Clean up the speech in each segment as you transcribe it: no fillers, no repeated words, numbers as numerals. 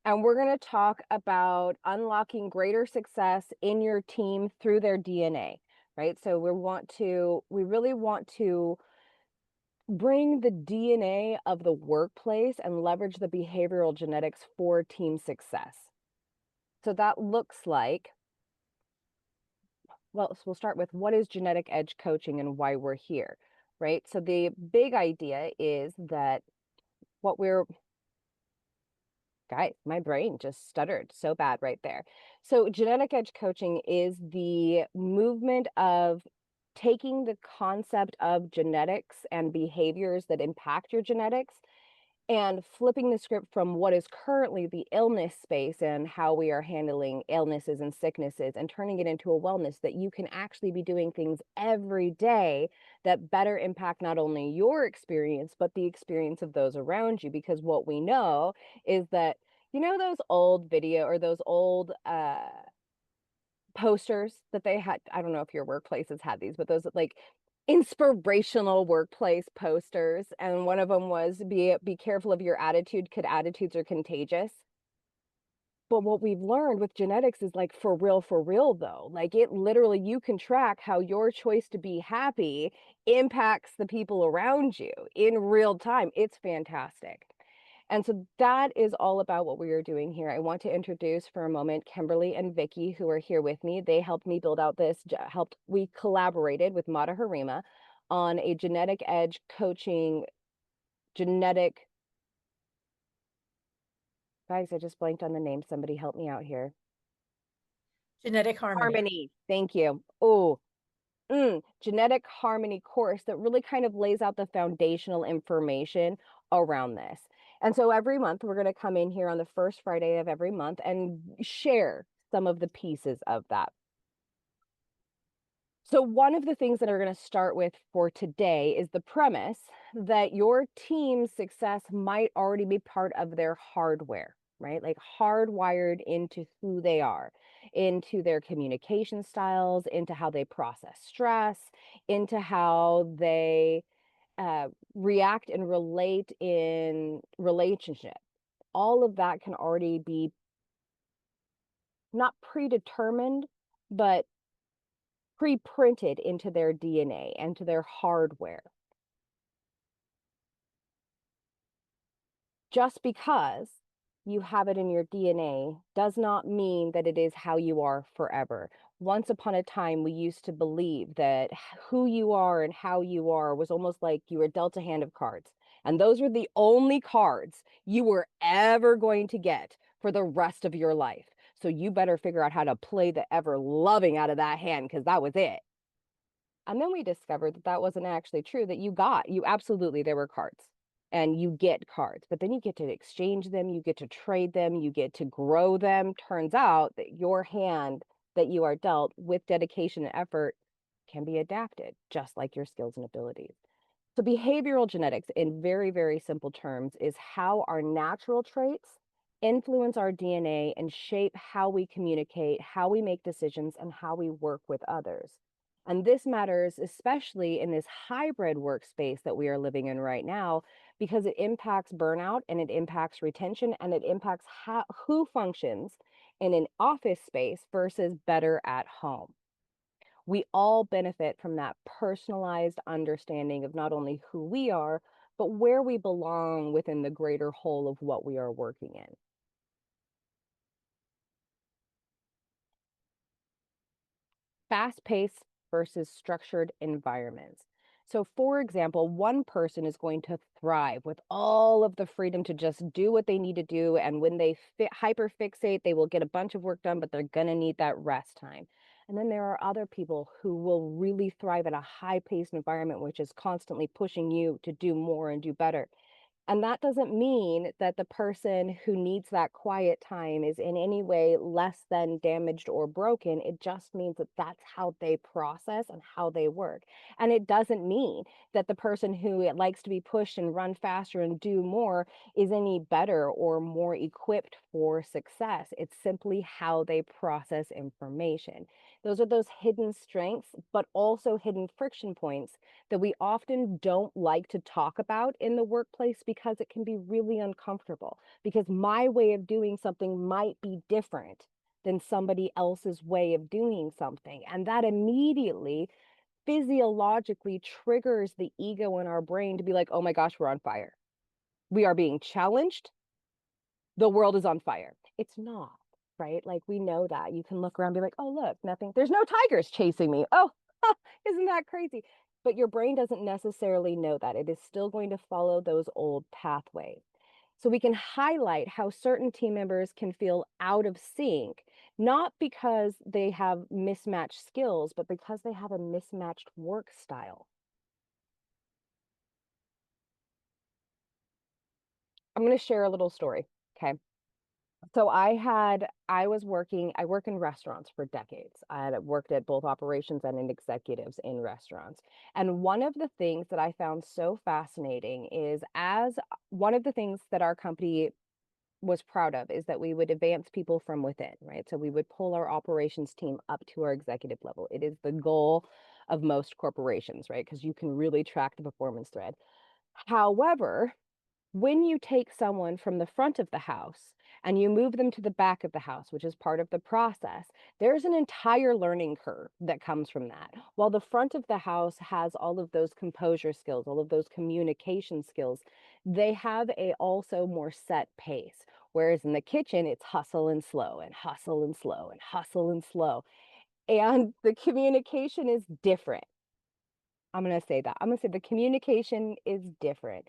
and we're going to talk about unlocking greater success in your team through their DNA, right? So we really want to bring the DNA of the workplace and leverage the behavioral genetics for team success. So that looks like, well, so we'll start with what is genetic edge coaching and why we're here, right? So the big idea is that what we're, guys, my brain just stuttered so bad right there. So genetic edge coaching is the movement of taking the concept of genetics and behaviors that impact your genetics and flipping the script from what is currently the illness space and how we are handling illnesses and sicknesses and turning it into a wellness that you can actually be doing things every day that better impact not only your experience, but the experience of those around you. Because what we know is that, those old video or those old posters that they had, I don't know if your workplace has had these, but those like inspirational workplace posters, and one of them was be careful of your attitude, cuz attitudes are contagious. But what we've learned with genetics is like for real though. Like it literally, you can track how your choice to be happy impacts the people around you in real time. It's fantastic. And so that is all about what we are doing here. I want to introduce for a moment Kimberly and Vicky, who are here with me. They helped me build out we collaborated with Mata Harima on a genetic edge coaching, genetic, guys, I just blanked on the name. Somebody help me out here. Genetic harmony. Harmony. Thank you. Genetic harmony course that really kind of lays out the foundational information around this. And so every month we're going to come in here on the first Friday of every month and share some of the pieces of that. So one of the things that are going to start with for today is the premise that your team's success might already be part of their hardware, right? Like hardwired into who they are, into their communication styles, into how they process stress, into how they react and relate in relationship. All of that can already be not predetermined, but pre-printed into their DNA and to their hardware. Just because you have it in your DNA does not mean that it is how you are forever. Once upon a time, we used to believe that who you are and how you are was almost like you were dealt a hand of cards. And those were the only cards you were ever going to get for the rest of your life. So you better figure out how to play the ever loving out of that hand because that was it. And then we discovered that that wasn't actually true, that you absolutely, there were cards and you get cards, but then you get to exchange them, you get to trade them, you get to grow them. Turns out that your hand that you are dealt with dedication and effort can be adapted, just like your skills and abilities. So behavioral genetics, in very, very simple terms, is how our natural traits influence our DNA and shape how we communicate, how we make decisions, and how we work with others. And this matters especially in this hybrid workspace that we are living in right now, because it impacts burnout and it impacts retention and it impacts who functions in an office space versus better at home. We all benefit from that personalized understanding of not only who we are, but where we belong within the greater whole of what we are working in. Fast-paced versus structured environments. So, for example, one person is going to thrive with all of the freedom to just do what they need to do. And when they hyperfixate, they will get a bunch of work done, but they're going to need that rest time. And then there are other people who will really thrive in a high paced environment, which is constantly pushing you to do more and do better. And that doesn't mean that the person who needs that quiet time is in any way less than damaged or broken. It just means that that's how they process and how they work. And it doesn't mean that the person who likes to be pushed and run faster and do more is any better or more equipped for success. It's simply how they process information. Those are those hidden strengths, but also hidden friction points that we often don't like to talk about in the workplace because it can be really uncomfortable, because my way of doing something might be different than somebody else's way of doing something. And that immediately physiologically triggers the ego in our brain to be like, oh my gosh, we're on fire. We are being challenged. The world is on fire. It's not, right? Like we know that. You can look around and be like, oh, look, nothing, there's no tigers chasing me. Oh, isn't that crazy? But your brain doesn't necessarily know that. It is still going to follow those old pathways. So we can highlight how certain team members can feel out of sync, not because they have mismatched skills, but because they have a mismatched work style. I'm going to share a little story. Okay. So I work in restaurants for decades. I had worked at both operations and in executives in restaurants. And one of the things that I found so fascinating is as one of the things that our company was proud of is that we would advance people from within, right? So we would pull our operations team up to our executive level. It is the goal of most corporations, right? Because you can really track the performance thread. However, when you take someone from the front of the house and you move them to the back of the house, which is part of the process, there's an entire learning curve that comes from that. While the front of the house has all of those composure skills, all of those communication skills, they have a also more set pace. Whereas in the kitchen, it's hustle and slow and hustle and slow and hustle and slow. And the communication is different. I'm going to say that. I'm going to say the communication is different.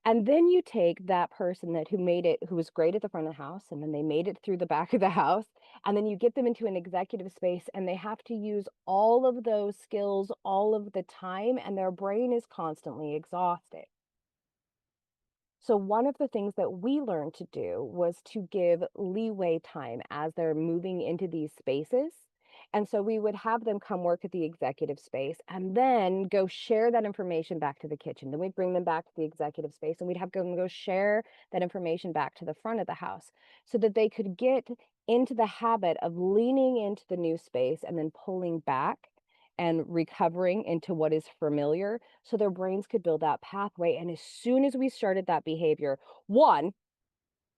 And then you take that person that who made it, who was great at the front of the house, and then they made it through the back of the house, and then you get them into an executive space, and they have to use all of those skills all of the time, and their brain is constantly exhausted. So one of the things that we learned to do was to give leeway time as they're moving into these spaces. And so we would have them come work at the executive space and then go share that information back to the kitchen. Then we'd bring them back to the executive space and we'd have them go share that information back to the front of the house so that they could get into the habit of leaning into the new space and then pulling back and recovering into what is familiar so their brains could build that pathway. And as soon as we started that behavior, one,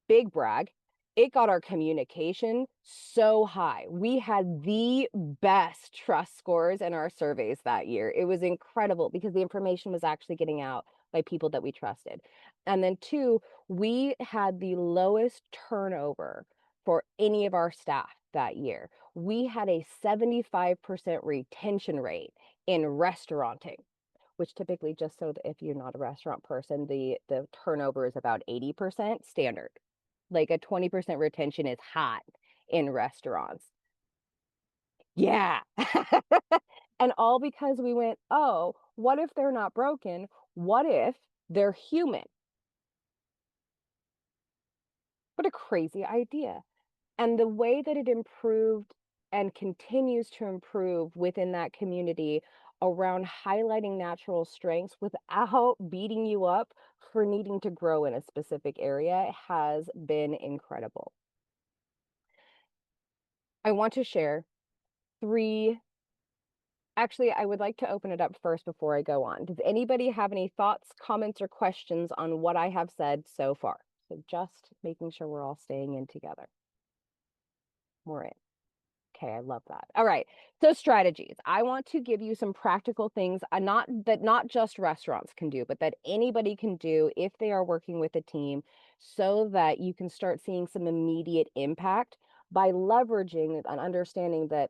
big brag, it got our communication so high. We had the best trust scores in our surveys that year. It was incredible because the information was actually getting out by people that we trusted. And then two, we had the lowest turnover for any of our staff that year. We had a 75% retention rate in restauranting, which typically, just so that if you're not a restaurant person, the turnover is about 80% standard. Like a 20% retention is hot in restaurants. Yeah. And all because we went, oh, what if they're not broken? What if they're human? What a crazy idea. And the way that it improved and continues to improve within that community around highlighting natural strengths without beating you up for needing to grow in a specific area has been incredible. I want to share three. Actually, I would like to open it up first before I go on. Does anybody have any thoughts, comments, or questions on what I have said so far? So just making sure we're all staying in together. We're in. Okay, I love that. All right. So strategies. I want to give you some practical things, not just restaurants can do, but that anybody can do if they are working with a team so that you can start seeing some immediate impact by leveraging and understanding that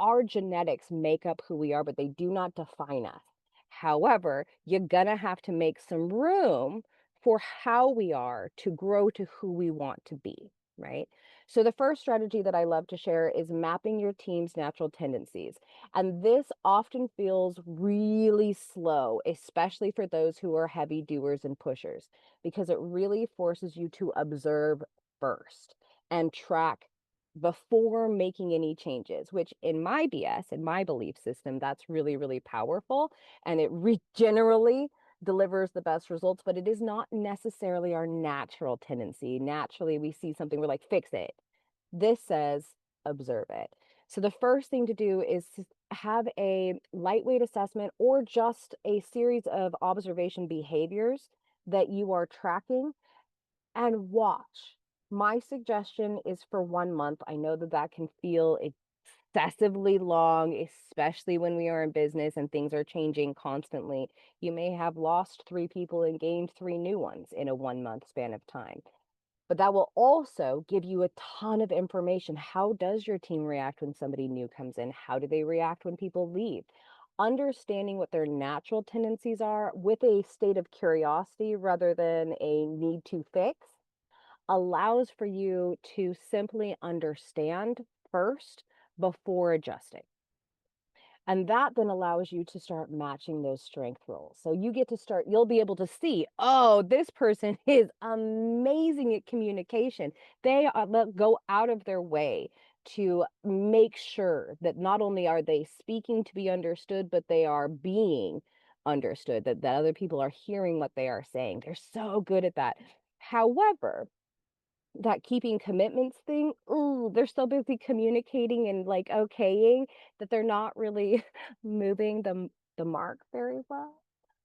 our genetics make up who we are, but they do not define us. However, you're gonna have to make some room for how we are to grow to who we want to be, right? So the first strategy that I love to share is mapping your team's natural tendencies. And this often feels really slow, especially for those who are heavy doers and pushers, because it really forces you to observe first and track before making any changes, which in my BS, in my belief system, that's really, really powerful. And it generally delivers the best results, but it is not necessarily our natural tendency. Naturally, we see something, we're like, fix it. This says observe it. So the first thing to do is to have a lightweight assessment or just a series of observation behaviors that you are tracking and watch. My suggestion is for 1 month. I know that that can feel excessively long, especially when we are in business and things are changing constantly. You may have lost 3 people and gained 3 new ones in a 1 month span of time. But that will also give you a ton of information. How does your team react when somebody new comes in? How do they react when people leave? Understanding what their natural tendencies are with a state of curiosity rather than a need to fix allows for you to simply understand first before adjusting. And that then allows you to start matching those strength roles. So you get to start, you'll be able to see, oh, this person is amazing at communication. They go out of their way to make sure that not only are they speaking to be understood, but they are being understood, that other people are hearing what they are saying. They're so good at that. However, that keeping commitments thing, ooh, they're so busy communicating and like okaying that they're not really moving the mark very well.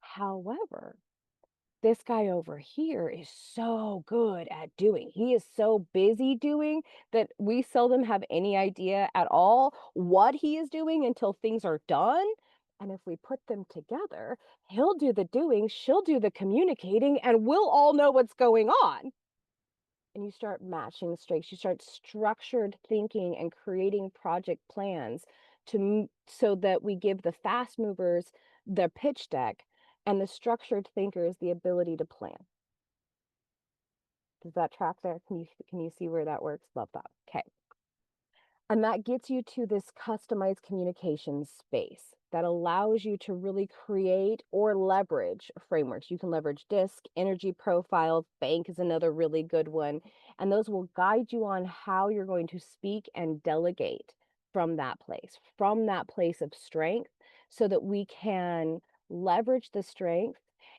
However, this guy over here is so good at doing. He is so busy doing that we seldom have any idea at all what he is doing until things are done. And if we put them together, he'll do the doing, she'll do the communicating, and we'll all know what's going on. And you start matching the strengths. You start structured thinking and creating project plans so that we give the fast movers the pitch deck and the structured thinkers the ability to plan. Does that track there? Can you see where that works? Love that. Okay. And that gets you to this customized communication space that allows you to really create or leverage frameworks. You can leverage DISC, energy profiles, bank is another really good one. And those will guide you on how you're going to speak and delegate from that place of strength, so that we can leverage the strength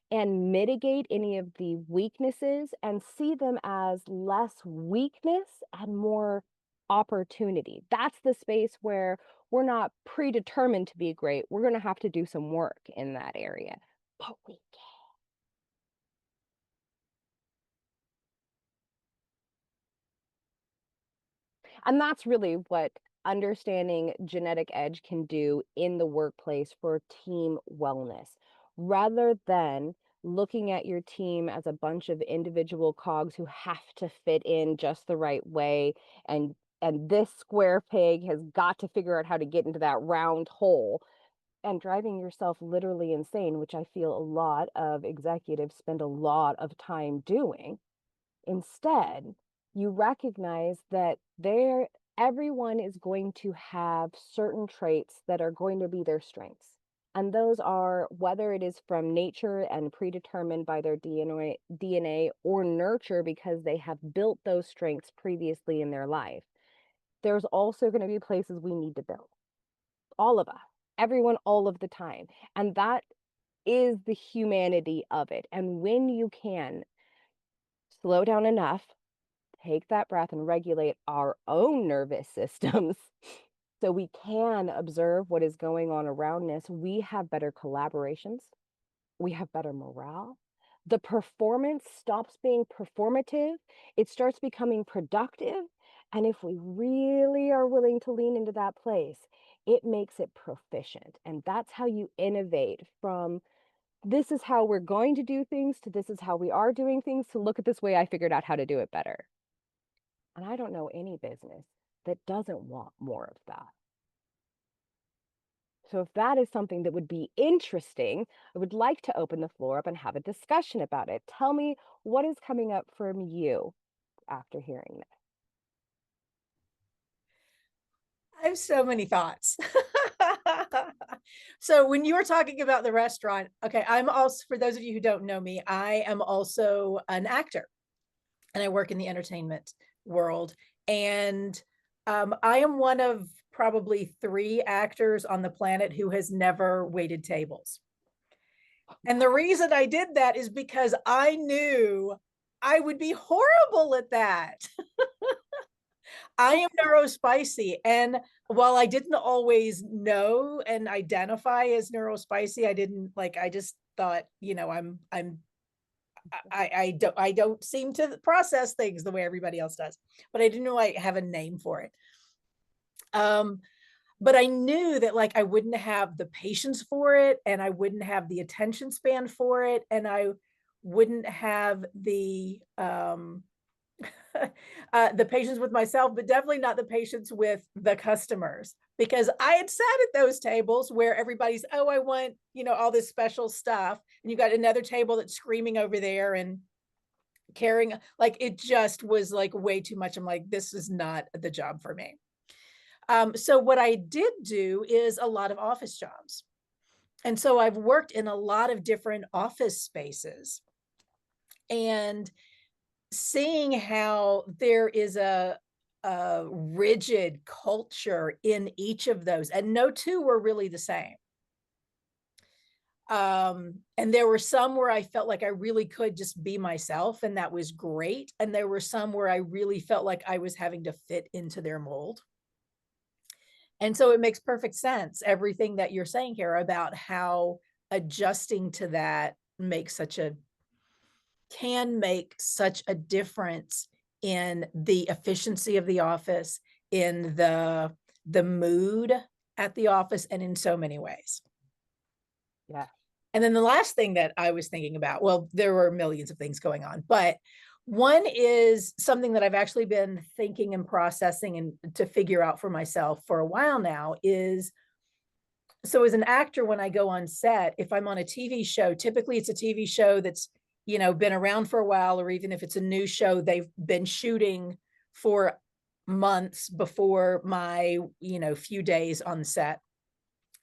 and mitigate any of the weaknesses and see them as less weakness and more opportunity. That's the space where we're not predetermined to be great. We're going to have to do some work in that area, but we can. And that's really what understanding genetic edge can do in the workplace for team wellness, rather than looking at your team as a bunch of individual cogs who have to fit in just the right way, and this square peg has got to figure out how to get into that round hole, and driving yourself literally insane, which I feel a lot of executives spend a lot of time doing. Instead, you recognize that everyone is going to have certain traits that are going to be their strengths. And those are, whether it is from nature and predetermined by their DNA or nurture because they have built those strengths previously in their life. There's also going to be places we need to build. All of us, everyone, all of the time. And that is the humanity of it. And when you can slow down enough, take that breath and regulate our own nervous systems so we can observe what is going on around us, we have better collaborations, we have better morale. The performance stops being performative, it starts becoming productive. And if we really are willing to lean into that place, it makes it proficient. And that's how you innovate from this is how we're going to do things to this is how we are doing things to look at this way I figured out how to do it better. And I don't know any business that doesn't want more of that. So if that is something that would be interesting, I would like to open the floor up and have a discussion about it. Tell me what is coming up from you after hearing this. I have so many thoughts. So when you were talking about the restaurant, okay, I'm also, for those of you who don't know me, I am also an actor and I work in the entertainment world. And I am one of probably 3 actors on the planet who has never waited tables. And the reason I did that is because I knew I would be horrible at that. I am neurospicy. And while I didn't always know and identify as neurospicy, I didn't like, I just thought, I don't seem to process things the way everybody else does, but I didn't know I have a name for it. But I knew that like I wouldn't have the patience for it, and I wouldn't have the attention span for it, and I wouldn't have the patience with myself, but definitely not the patience with the customers, because I had sat at those tables where everybody's, oh, I want, all this special stuff. And you got another table that's screaming over there and caring. Like it just was like way too much. I'm like, this is not the job for me. So what I did do is a lot of office jobs. And so I've worked in a lot of different office spaces, and seeing how there is a rigid culture in each of those, and no two were really the same. And there were some where I felt like I really could just be myself, and that was great. And there were some where I really felt like I was having to fit into their mold. And so it makes perfect sense, everything that you're saying here about how adjusting to that can make such a difference in the efficiency of the office, in the mood at the office, and in so many ways. Yeah. And then the last thing that I was thinking about, well, there were millions of things going on, but one is something that I've actually been thinking and processing and to figure out for myself for a while now is, so as an actor, when I go on set, if I'm on a TV show, typically it's a TV show that's, been around for a while, or even if it's a new show, they've been shooting for months before my, few days on set.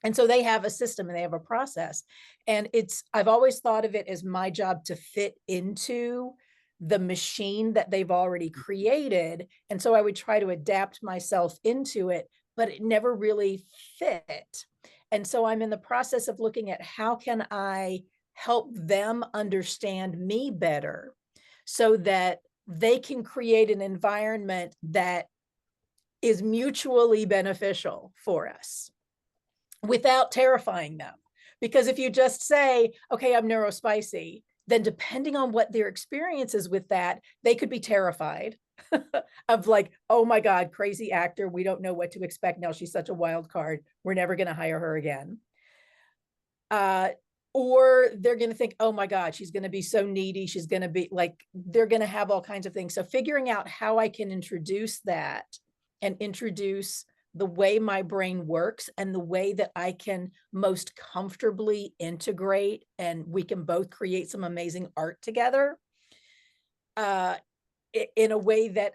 And so they have a system and they have a process. And I've always thought of it as my job to fit into the machine that they've already created. And so I would try to adapt myself into it, but it never really fit. And so I'm in the process of looking at how can I help them understand me better so that they can create an environment that is mutually beneficial for us without terrifying them. Because if you just say, okay, I'm neurospicy, then depending on what their experience is with that, they could be terrified of like, oh my God, crazy actor. We don't know what to expect now. She's such a wild card. We're never going to hire her again. Or they're going to think, oh my God, she's going to be so needy. She's going to be like, they're going to have all kinds of things. So figuring out how I can introduce that and introduce the way my brain works and the way that I can most comfortably integrate and we can both create some amazing art together in a way that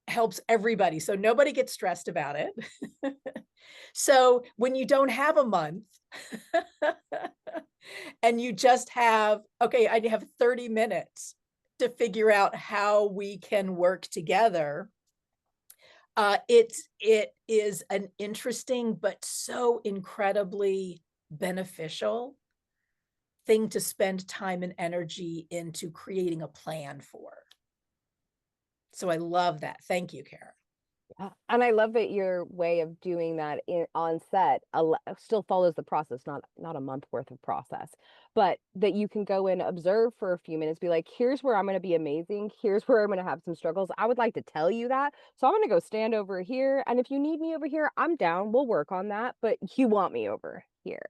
helps everybody. So nobody gets stressed about it. So when you don't have a month and you just have, okay, I have 30 minutes to figure out how we can work together. It is an interesting but so incredibly beneficial thing to spend time and energy into creating a plan for. So I love that. Thank you, Kara. And I love that your way of doing that on set still follows the process, not a month worth of process, but that you can go and observe for a few minutes, be like, here's where I'm going to be amazing. Here's where I'm going to have some struggles. I would like to tell you that. So I'm going to go stand over here. And if you need me over here, I'm down. We'll work on that. But you want me over here.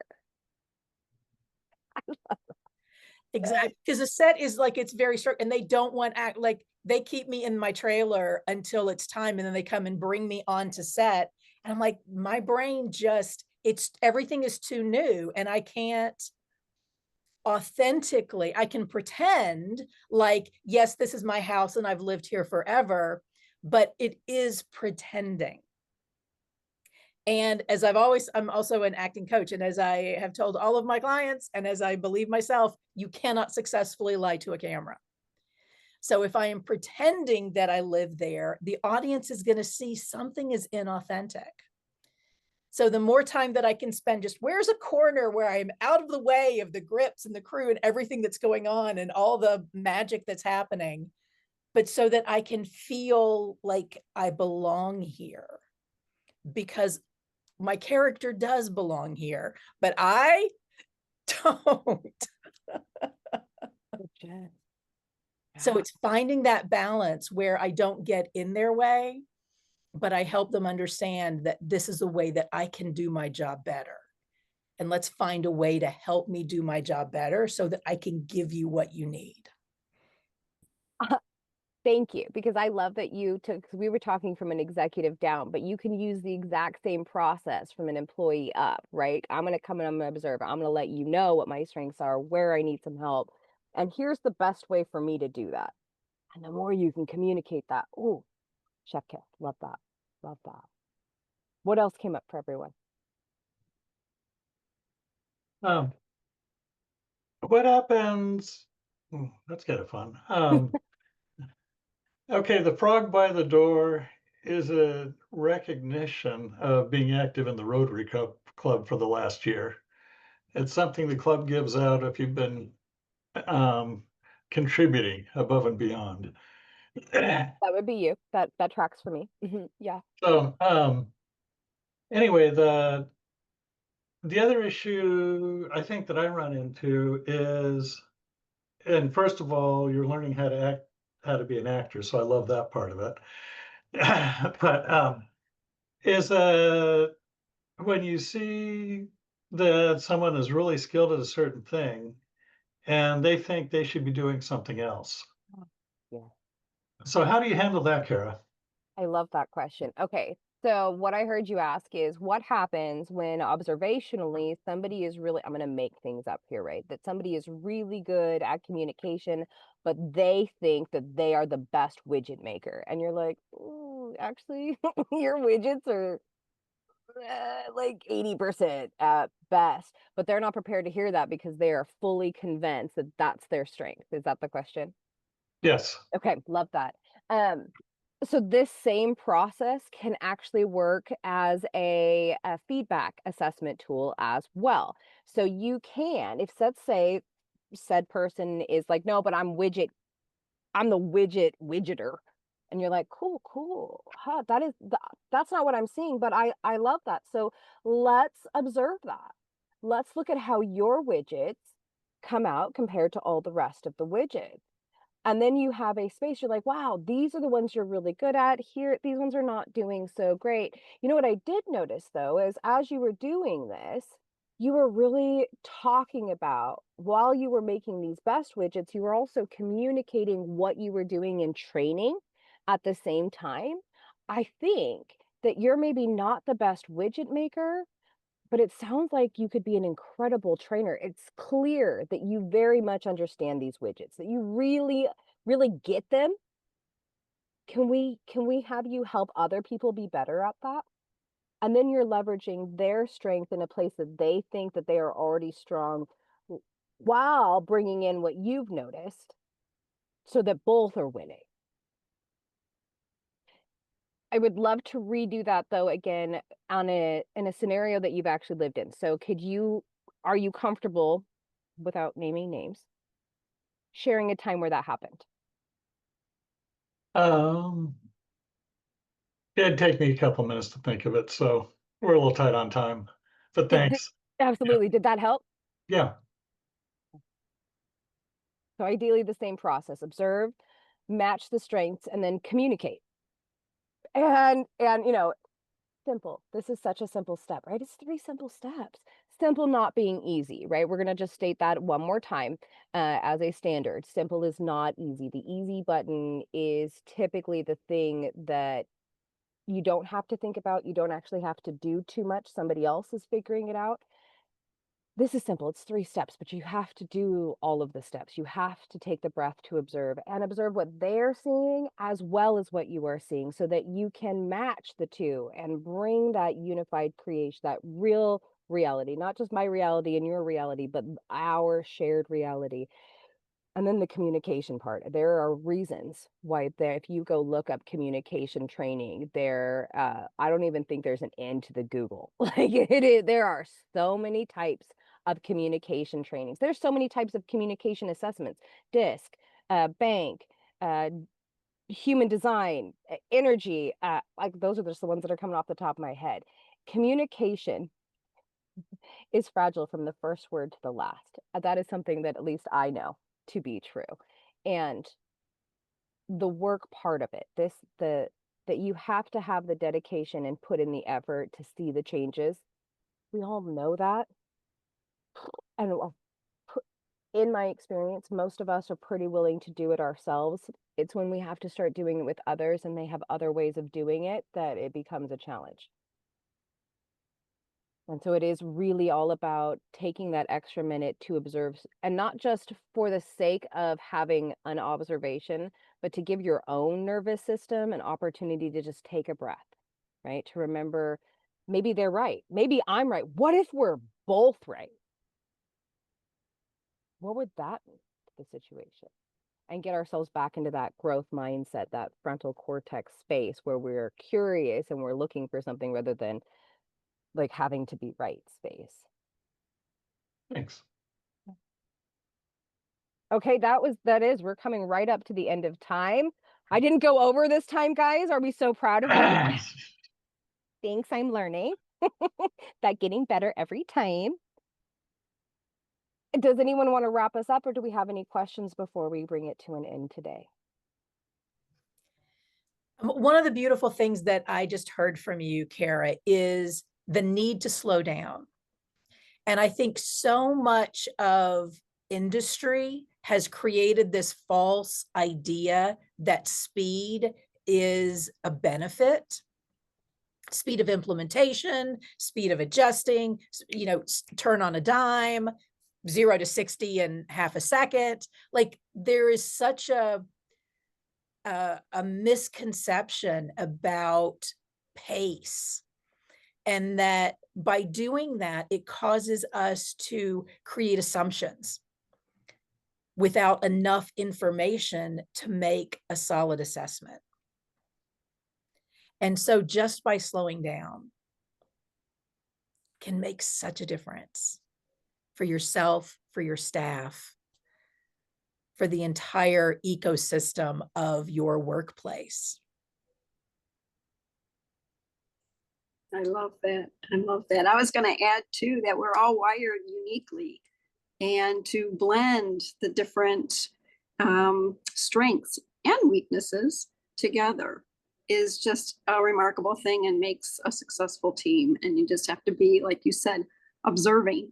Exactly. Because the set is like, it's very short and they don't want act like they keep me in my trailer until it's time. And then they come and bring me onto set. And I'm like, my brain just, everything is too new. And I can't authentically, I can pretend like, yes, this is my house and I've lived here forever, but it is pretending. And as I'm also an acting coach. And as I have told all of my clients, and as I believe myself, you cannot successfully lie to a camera. So if I am pretending that I live there, the audience is going to see something is inauthentic. So the more time that I can spend just where's a corner where I'm out of the way of the grips and the crew and everything that's going on and all the magic that's happening, but so that I can feel like I belong here, because my character does belong here, but I don't. Jen. So Yeah. it's finding that balance where I don't get in their way, but I help them understand that this is a way that I can do my job better. And let's find a way to help me do my job better so that I can give you what you need. Thank you, because I love that you took, 'cause we were talking from an executive down, but you can use the exact same process from an employee up, right? I'm going to come and I'm going to observe. I'm going to let you know what my strengths are, where I need some help. And here's the best way for me to do that. And the more you can communicate that, oh, chef kiss, love that. Love that. What else came up for everyone? Um, what happens? That's kind of fun. Okay, the frog by the door is a recognition of being active in the Rotary Club for the last year. It's something the club gives out if you've been um, contributing above and beyond. That would be you. That tracks for me. Yeah. So anyway, the other issue I think that I run into is, and first of all, you're learning how to act, how to be an actor. So I love that part of it. But is when you see that someone is really skilled at a certain thing and they think they should be doing something else. Yeah. So how do you handle that, Kara? I love that question. Okay. So what I heard you ask is what happens when observationally somebody is really, I'm going to make things up here, right? That somebody is really good at communication, but they think that they are the best widget maker. And you're like, "Ooh, actually, your widgets are like 80% at best." But they're not prepared to hear that because they are fully convinced that that's their strength. Is that the question? Yes. Okay, love that. Um, so this same process can actually work as a feedback assessment tool as well. So you can, if let's say said person is like, no, but I'm the widgeter. And you're like, cool, cool. Huh, that's not what I'm seeing, but I love that. So let's observe that. Let's look at how your widgets come out compared to all the rest of the widgets. And then you have a space, you're like, wow, these are the ones you're really good at. Here, these ones are not doing so great. You know what I did notice though, is as you were doing this, you were really talking about while you were making these best widgets, you were also communicating what you were doing in training at the same time. I think that you're maybe not the best widget maker, but it sounds like you could be an incredible trainer. It's clear that you very much understand these widgets, that you really, really get them. Can we have you help other people be better at that? And then you're leveraging their strength in a place that they think that they are already strong while bringing in what you've noticed so that both are winning. I would love to redo that though again on a in a scenario that you've actually lived in. So are you comfortable without naming names sharing a time where that happened? Um, it'd take me a couple minutes to think of it, so we're a little tight on time. But Did thanks. Yeah. absolutely, did that help? Yeah. So ideally the same process, observe, match the strengths, and then communicate. And simple. This is such a simple step, right? It's three simple steps. Simple not being easy, right? We're gonna just state that one more time as a standard. Simple is not easy. The easy button is typically the thing that you don't have to think about. You don't actually have to do too much. Somebody else is figuring it out. This is simple. It's three steps, but you have to do all of the steps. You have to take the breath to observe and observe what they're seeing as well as what you are seeing so that you can match the two and bring that unified creation, that real reality, not just my reality and your reality, but our shared reality. And then the communication part. There are reasons why there, if you go look up communication training, I don't even think there's an end to the Google. Like it is, there are so many types of communication trainings. There's so many types of communication assessments, DISC, bank, uh, human design, energy, like those are just the ones that are coming off the top of my head. Communication is fragile from the first word to the last. That is something that at least I know to be true. And the work part of it, that you have to have the dedication and put in the effort to see the changes. We all know that. And in my experience, most of us are pretty willing to do it ourselves. It's when we have to start doing it with others and they have other ways of doing it that it becomes a challenge. And so it is really all about taking that extra minute to observe, and not just for the sake of having an observation, but to give your own nervous system an opportunity to just take a breath, right? To remember maybe they're right. Maybe I'm right. What if we're both right? What would that mean to the situation? And get ourselves back into that growth mindset, that frontal cortex space where we're curious and we're looking for something rather than like having to be right space. Thanks. Okay, we're coming right up to the end of time. I didn't go over this time, guys. Are we so proud of me? Thanks, I'm learning. That getting better every time. Does anyone want to wrap us up, or do we have any questions before we bring it to an end today? One of the beautiful things that I just heard from you, Kara, is the need to slow down. And I think so much of industry has created this false idea that speed is a benefit. Speed of implementation, speed of adjusting, turn on a dime, 0 to 60 in half a second. Like there is such a misconception about pace, and that by doing that, it causes us to create assumptions without enough information to make a solid assessment. And so just by slowing down can make such a difference for yourself, for your staff, for the entire ecosystem of your workplace. I love that. I love that. I was going to add too that we're all wired uniquely, and to blend the different strengths and weaknesses together is just a remarkable thing and makes a successful team. And you just have to be, like you said, observing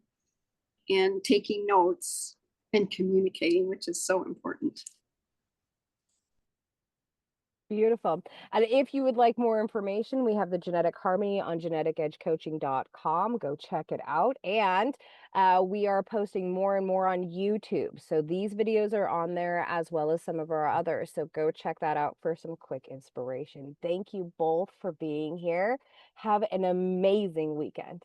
and taking notes and communicating, which is so important. Beautiful. And if you would like more information, we have the Genetic Harmony on geneticedgecoaching.com. Go check it out. And we are posting more and more on YouTube. So these videos are on there as well as some of our others. So go check that out for some quick inspiration. Thank you both for being here. Have an amazing weekend.